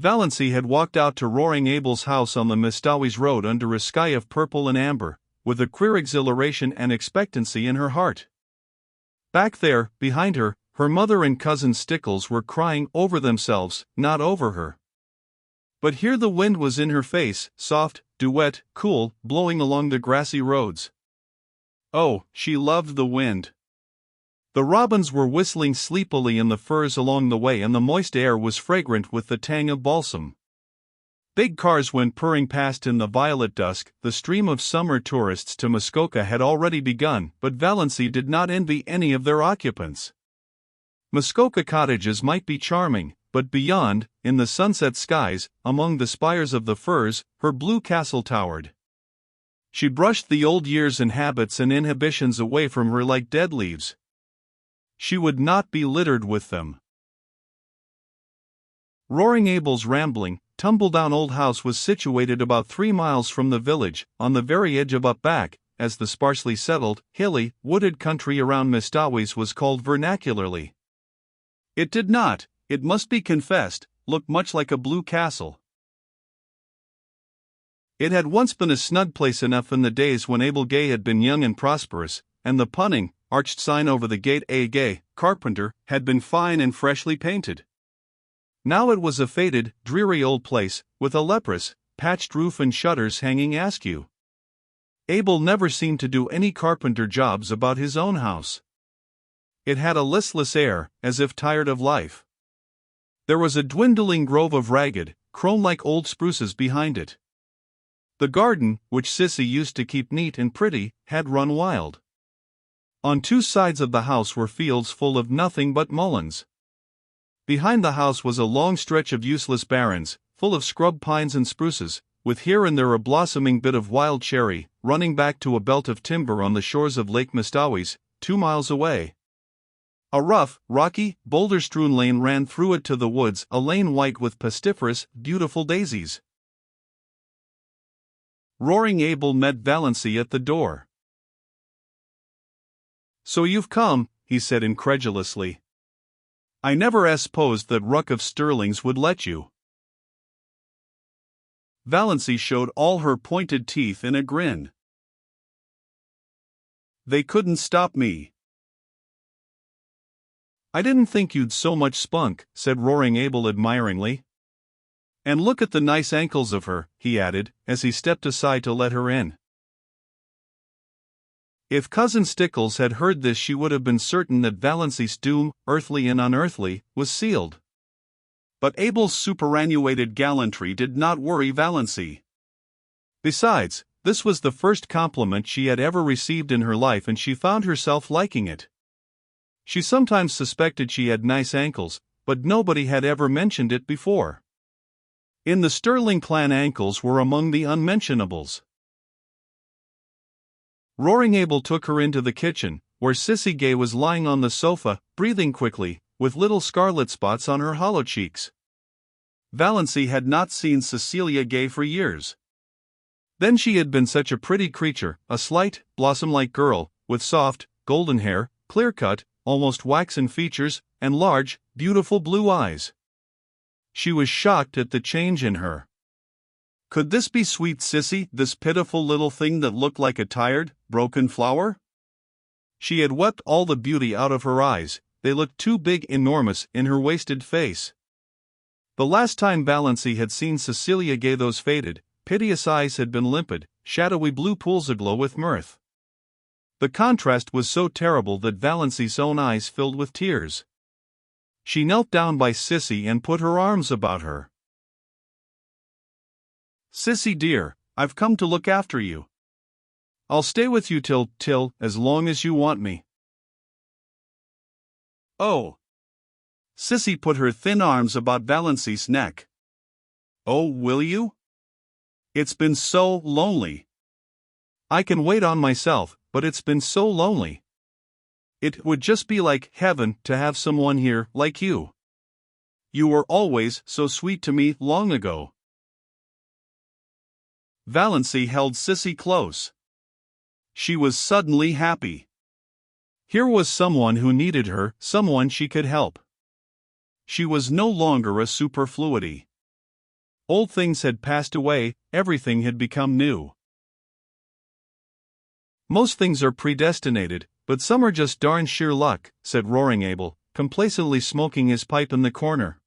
Valency had walked out to Roaring Abel's house on the Mistawis Road under a sky of purple and amber, with a queer exhilaration and expectancy in her heart. Back there, behind her, her mother and cousin Stickles were crying over themselves, not over her. But here the wind was in her face, soft, duet, cool, blowing along the grassy roads. Oh, she loved the wind. The robins were whistling sleepily in the firs along the way, and the moist air was fragrant with the tang of balsam. Big cars went purring past in the violet dusk. The stream of summer tourists to Muskoka had already begun, but Valency did not envy any of their occupants. Muskoka cottages might be charming, but beyond, in the sunset skies, among the spires of the firs, her blue castle towered. She brushed the old years and habits and inhibitions away from her like dead leaves. She would not be littered with them. Roaring Abel's rambling, tumble-down old house was situated about 3 miles from the village, on the very edge of Upback, as the sparsely settled, hilly, wooded country around Mistawis was called vernacularly. It did not, it must be confessed, look much like a blue castle. It had once been a snug place enough in the days when Abel Gay had been young and prosperous, and the punning, arched sign over the gate A. Gay, carpenter, had been fine and freshly painted. Now it was a faded, dreary old place, with a leprous, patched roof and shutters hanging askew. Abel never seemed to do any carpenter jobs about his own house. It had a listless air, as if tired of life. There was a dwindling grove of ragged, crone-like old spruces behind it. The garden, which Sissy used to keep neat and pretty, had run wild. On 2 sides of the house were fields full of nothing but mulleins. Behind the house was a long stretch of useless barrens, full of scrub pines and spruces, with here and there a blossoming bit of wild cherry, running back to a belt of timber on the shores of Lake Mistawis, 2 miles away. A rough, rocky, boulder-strewn lane ran through it to the woods, a lane white with pestiferous, beautiful daisies. Roaring Abel met Valency at the door. "So you've come," he said incredulously. "I never supposed that ruck of Sterlings would let you." Valency showed all her pointed teeth in a grin. "They couldn't stop me." "I didn't think you'd so much spunk," said Roaring Abel admiringly. "And look at the nice ankles of her," he added, as he stepped aside to let her in. If Cousin Stickles had heard this, she would have been certain that Valency's doom, earthly and unearthly, was sealed. But Abel's superannuated gallantry did not worry Valency. Besides, this was the first compliment she had ever received in her life, and she found herself liking it. She sometimes suspected she had nice ankles, but nobody had ever mentioned it before. In the Sterling clan, ankles were among the unmentionables. Roaring Abel took her into the kitchen, where Sissy Gay was lying on the sofa, breathing quickly, with little scarlet spots on her hollow cheeks. Valency had not seen Cecilia Gay for years. Then she had been such a pretty creature, a slight, blossom-like girl, with soft, golden hair, clear-cut, almost waxen features, and large, beautiful blue eyes. She was shocked at the change in her. Could this be sweet Sissy, this pitiful little thing that looked like a tired, broken flower? She had wept all the beauty out of her eyes, they looked too big, enormous, in her wasted face. The last time Valency had seen Cecilia Gay, those faded, piteous eyes had been limpid, shadowy blue pools aglow with mirth. The contrast was so terrible that Valency's own eyes filled with tears. She knelt down by Sissy and put her arms about her. "Sissy dear, I've come to look after you. I'll stay with you till, as long as you want me." "Oh." Sissy put her thin arms about Valency's neck. "Oh, will you? It's been so lonely. I can wait on myself, but it's been so lonely. It would just be like heaven to have someone here like you. You were always so sweet to me long ago." Valency held Sissy close. She was suddenly happy. Here was someone who needed her, someone she could help. She was no longer a superfluity. Old things had passed away, everything had become new. Most things are predestinated, but some are just darn sheer luck, said Roaring Abel, complacently smoking his pipe in the corner.